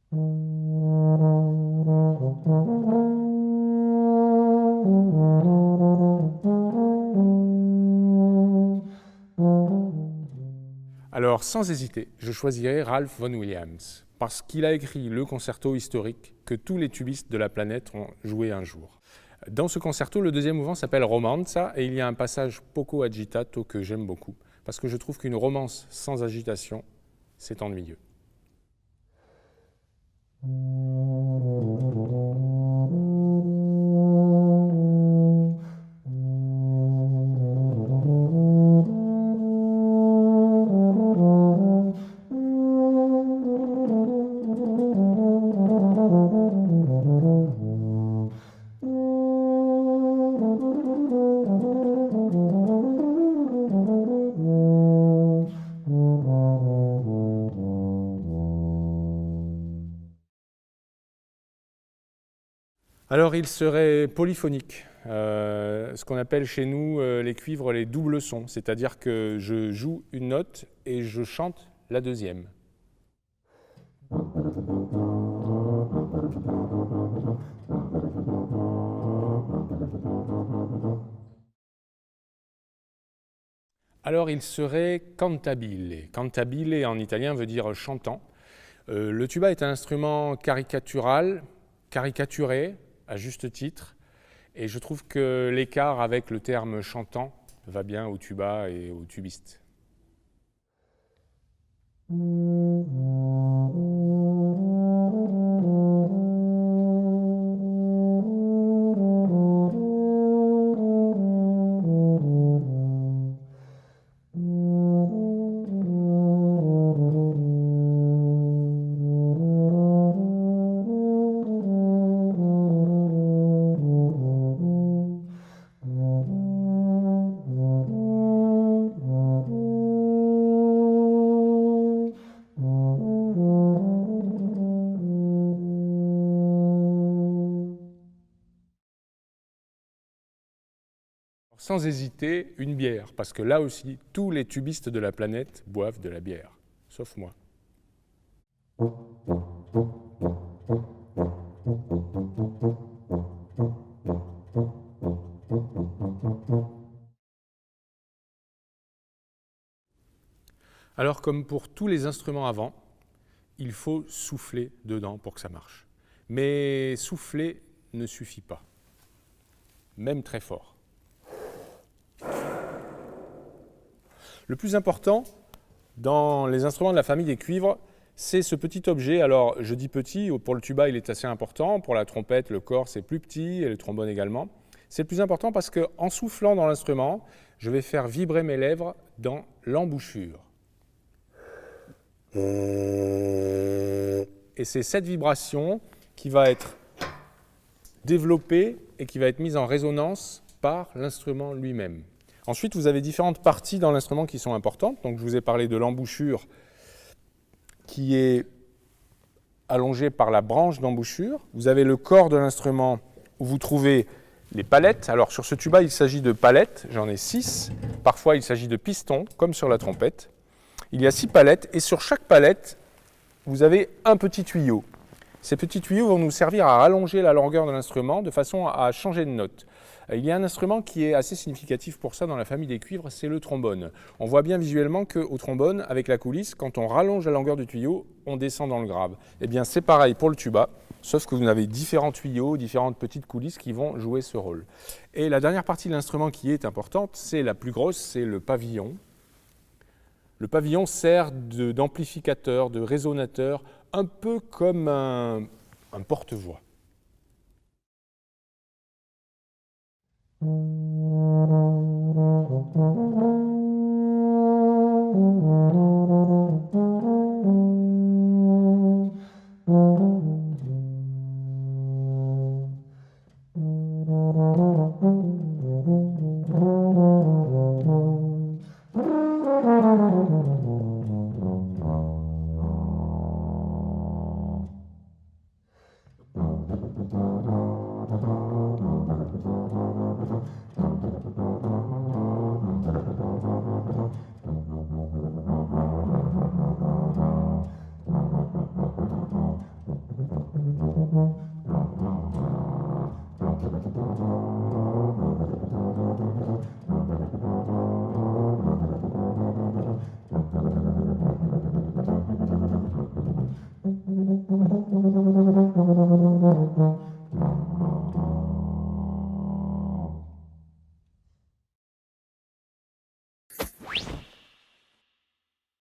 Alors, sans hésiter, je choisirai Ralph Vaughan Williams, parce qu'il a écrit le concerto historique que tous les tubistes de la planète ont joué un jour. Dans ce concerto, le deuxième mouvement s'appelle Romanza, et il y a un passage poco agitato que j'aime beaucoup, parce que je trouve qu'une romance sans agitation, c'est ennuyeux. Alors, il serait polyphonique, ce qu'on appelle chez nous les cuivres les doubles sons, c'est-à-dire que je joue une note et je chante la deuxième. Alors, il serait cantabile. Cantabile en italien veut dire chantant. Le tuba est un instrument caricatural, caricaturé, à juste titre, et je trouve que l'écart avec le terme chantant va bien au tuba et au tubiste. Sans hésiter, une bière, parce que là aussi, tous les tubistes de la planète boivent de la bière, sauf moi. Alors, comme pour tous les instruments avant, il faut souffler dedans pour que ça marche. Mais souffler ne suffit pas, même très fort. Le plus important dans les instruments de la famille des cuivres, c'est ce petit objet. Alors, je dis petit, pour le tuba, il est assez important. Pour la trompette, le corps, c'est plus petit, et le trombone également. C'est le plus important parce qu'en soufflant dans l'instrument, je vais faire vibrer mes lèvres dans l'embouchure. Et c'est cette vibration qui va être développée et qui va être mise en résonance par l'instrument lui-même. Ensuite, vous avez différentes parties dans l'instrument qui sont importantes. Donc, je vous ai parlé de l'embouchure qui est allongée par la branche d'embouchure. Vous avez le corps de l'instrument où vous trouvez les palettes. Alors, sur ce tuba, il s'agit de palettes. J'en ai 6. Parfois, il s'agit de pistons, comme sur la trompette. Il y a 6 palettes et sur chaque palette, vous avez un petit tuyau. Ces petits tuyaux vont nous servir à rallonger la longueur de l'instrument de façon à changer de note. Il y a un instrument qui est assez significatif pour ça dans la famille des cuivres, c'est le trombone. On voit bien visuellement qu'au trombone, avec la coulisse, quand on rallonge la longueur du tuyau, on descend dans le grave. Eh bien, c'est pareil pour le tuba, sauf que vous avez différents tuyaux, différentes petites coulisses qui vont jouer ce rôle. Et la dernière partie de l'instrument qui est importante, c'est la plus grosse, c'est le pavillon. Le pavillon sert d'amplificateur, de résonateur, un peu comme un porte-voix. Merci.